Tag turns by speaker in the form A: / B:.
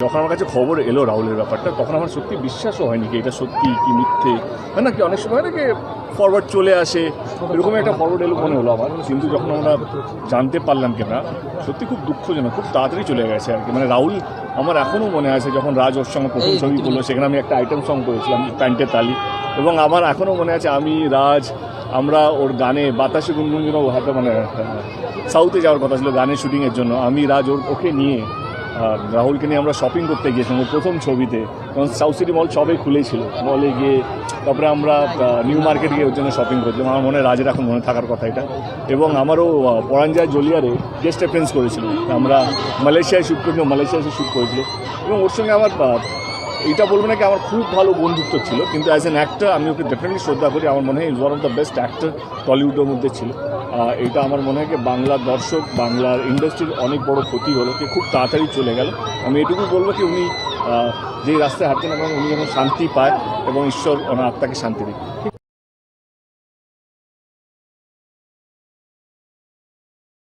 A: যখন আমার কাছে খবর এলো রাহুলের ব্যাপারটা, তখন আমার সত্যি বিশ্বাসও হয়নি কি এটা সত্যি কি মিথ্যে, হয় না কি অনেক সময় নাকি ফরওয়ার্ড চলে আসে, এরকম একটা ফরওয়ার্ড এলো মনে হলো আমার। কিন্তু যখন আমরা জানতে পারলাম কি না, সত্যি খুব দুঃখজনক, খুব তাড়াতাড়ি চলে গেছে আর কি। মানে রাহুল আমার এখনও মনে আছে যখন রাজ ওর সঙ্গে প্রথম ছবি করলো, সেখানে আমি একটা আইটেম সং করেছিলাম প্যান্টের তালি, এবং আমার এখনও মনে আছে আমি রাজ আমরা ওর গানে বাতাসে গুনগুনগুনো হাতে মানে সাউথে যাওয়ার কথা ছিল গানের শুটিংয়ের জন্য, আমি রাজ ওকে নিয়ে রাহুলকে নিয়ে আমরা শপিং করতে গিয়েছিলাম ওর প্রথম ছবিতে, কারণ সাউথ সিটি মল সবে খুলেছিল, মলে গিয়ে তারপরে আমরা নিউ মার্কেট গিয়ে ওর জন্য শপিং করছিলাম। আমার মনে হয় রাজের এখন মনে থাকার কথা এটা। এবং আমারও পরাঞ্জয় জলিয়ারে গেস্ট অ্যাপিয়ারেন্স করেছিল, আমরা মালয়েশিয়ায় শ্যুট করেছিলাম, মালয়েশিয়ায় শ্যুট করেছিল, এবং ওর সঙ্গে আমার এইটা বলবো না কি আমার খুব ভালো বন্ধুত্ব ছিল, কিন্তু অ্যাজ অ্যান অ্যাক্টর আমি ওকে ডেফিনেটলি শ্রদ্ধা করি। আমার মনে হয় is one of the best actor টলিউডের মধ্যে ছিল। এটা আমার মনে হয় কি বাংলার দর্শক, বাংলার ইন্ডাস্ট্রির অনেক বড় ক্ষতি হলো কি খুব তাড়াতাড়ি চলে গেল। আমি এটুকু বলবো কি উনি যেই রাস্তায় হাঁটছেন এবং উনি যেন শান্তি পায় এবং ঈশ্বর ওনার আত্মাকে শান্তি দিক।